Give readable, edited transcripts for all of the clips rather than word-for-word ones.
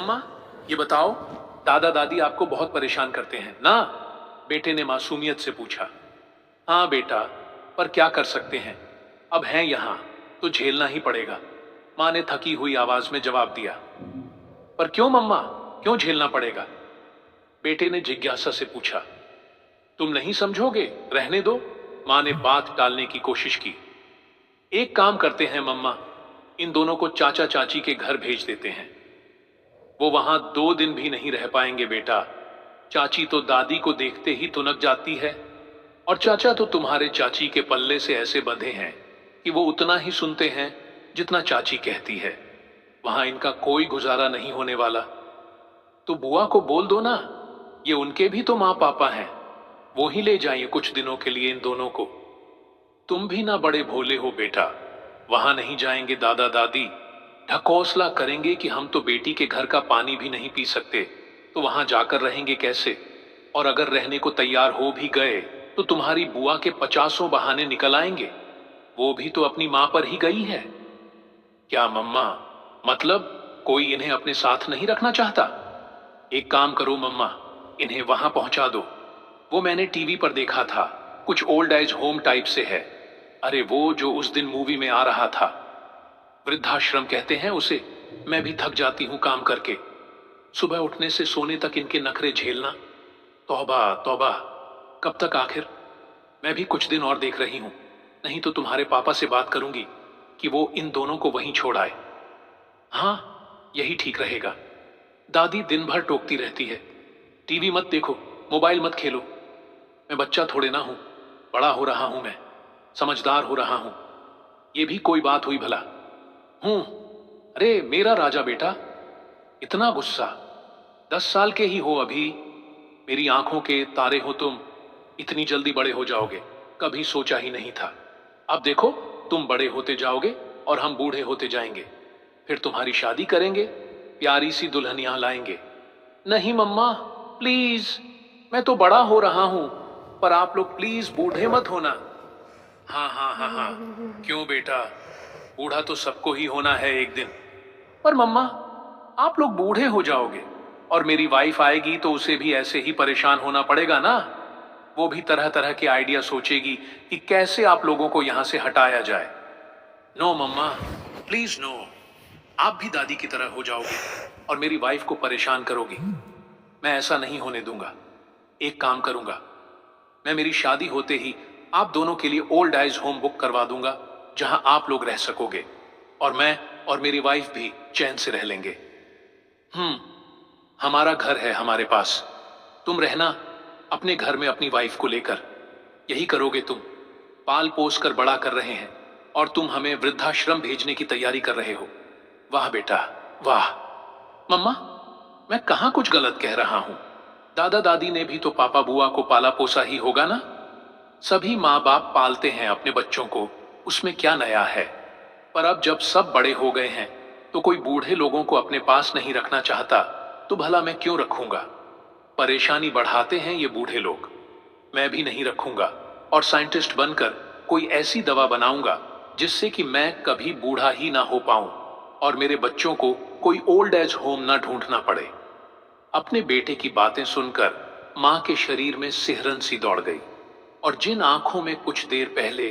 मम्मा, ये बताओ, दादा दादी आपको बहुत परेशान करते हैं ना? बेटे ने मासूमियत से पूछा। हाँ बेटा, पर क्या कर सकते हैं, अब हैं यहां तो झेलना ही पड़ेगा, मां ने थकी हुई आवाज में जवाब दिया। पर क्यों मम्मा, क्यों झेलना पड़ेगा? बेटे ने जिज्ञासा से पूछा। तुम नहीं समझोगे, रहने दो, मां ने बात टालने की कोशिश की। एक काम करते हैं मम्मा, इन दोनों को चाचा चाची के घर भेज देते हैं। वो वहां 2 दिन भी नहीं रह पाएंगे बेटा। चाची तो दादी को देखते ही तुनक जाती है, और चाचा तो तुम्हारे चाची के पल्ले से ऐसे बंधे हैं कि वो उतना ही सुनते हैं जितना चाची कहती है। वहां इनका कोई गुजारा नहीं होने वाला। तो बुआ को बोल दो ना, ये उनके भी तो माँ पापा हैं, वो ही ले जाइए कुछ दिनों के लिए इन दोनों को। तुम भी ना बड़े भोले हो बेटा, वहां नहीं जाएंगे दादा दादी, ढकोसला करेंगे कि हम तो बेटी के घर का पानी भी नहीं पी सकते, तो वहां जाकर रहेंगे कैसे? और अगर रहने को तैयार हो भी गए तो तुम्हारी बुआ के 50 बहाने निकल आएंगे, वो भी तो अपनी मां पर ही गई है। क्या मम्मा, मतलब कोई इन्हें अपने साथ नहीं रखना चाहता? एक काम करो मम्मा, इन्हें वहां पहुंचा दो। वो मैंने टीवी पर देखा था, कुछ ओल्ड एज होम टाइप से है। अरे वो जो उस दिन मूवी में आ रहा था, वृद्धाश्रम कहते हैं उसे। मैं भी थक जाती हूं काम करके, सुबह उठने से सोने तक इनके नखरे झेलना। तौबा तौबा, कब तक आखिर? मैं भी कुछ दिन और देख रही हूं, नहीं तो तुम्हारे पापा से बात करूंगी कि वो इन दोनों को वहीं छोड़ आए। हाँ, यही ठीक रहेगा। दादी दिन भर टोकती रहती है, टीवी मत देखो, मोबाइल मत खेलो। मैं बच्चा थोड़े ना हूं, बड़ा हो रहा हूं मैं, समझदार हो रहा हूं। ये भी कोई बात हुई भला? अरे मेरा राजा बेटा, इतना गुस्सा? 10 साल के ही हो अभी, मेरी आंखों के तारे हो तुम, इतनी जल्दी बड़े हो जाओगे, कभी सोचा ही नहीं था। अब देखो, तुम बड़े होते जाओगे और हम बूढ़े होते जाएंगे, फिर तुम्हारी शादी करेंगे, प्यारी सी दुल्हनियां लाएंगे। नहीं मम्मा, प्लीज, मैं तो बड़ा हो रहा हूं, पर आप लोग प्लीज बूढ़े मत होना। हाँ हाँ हाँ हाँ, क्यों बेटा, बूढ़ा तो सबको ही होना है एक दिन। पर मम्मा, आप लोग बूढ़े हो जाओगे और मेरी वाइफ आएगी तो उसे भी ऐसे ही परेशान होना पड़ेगा ना। वो भी तरह तरह के आइडिया सोचेगी कि कैसे आप लोगों को यहां से हटाया जाए। नो मम्मा, प्लीज नो, आप भी दादी की तरह हो जाओगे और मेरी वाइफ को परेशान करोगी। मैं ऐसा नहीं होने दूंगा। एक काम करूंगा, मैं मेरी शादी होते ही आप दोनों के लिए ओल्ड एज होम बुक करवा दूंगा, जहां आप लोग रह सकोगे, और मैं और मेरी वाइफ भी चैन से रह लेंगे। हमारा घर है हमारे पास, तुम रहना अपने घर में अपनी वाइफ को लेकर। यही करोगे तुम? पाल पोस कर बड़ा कर रहे हैं और तुम हमें वृद्धाश्रम भेजने की तैयारी कर रहे हो। वाह बेटा, वाह। मम्मा, मैं कहां कुछ गलत कह रहा हूं? दादा दादी ने भी तो पापा बुआ को पाला पोसा ही होगा ना। सभी माँ बाप पालते हैं अपने बच्चों को, उसमें क्या नया है? पर अब जब सब बड़े हो गए हैं तो कोई बूढ़े लोगों को अपने पास नहीं रखना चाहता, तो भला मैं क्यों रखूंगा? परेशानी बढ़ाते हैं ये बूढ़े लोग। मैं भी नहीं रखूंगा, और साइंटिस्ट बनकर कोई ऐसी दवा बनाऊंगा जिससे कि मैं कभी बूढ़ा ही ना हो पाऊं और मेरे बच्चों को कोई ओल्ड एज होम ना ढूंढना पड़े। अपने बेटे की बातें सुनकर मां के शरीर में सिहरन सी दौड़ गई, और जिन आंखों में कुछ देर पहले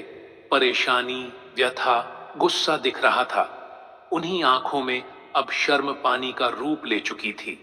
परेशानी, व्यथा, गुस्सा दिख रहा था, उन्हीं आंखों में अब शर्म पानी का रूप ले चुकी थी।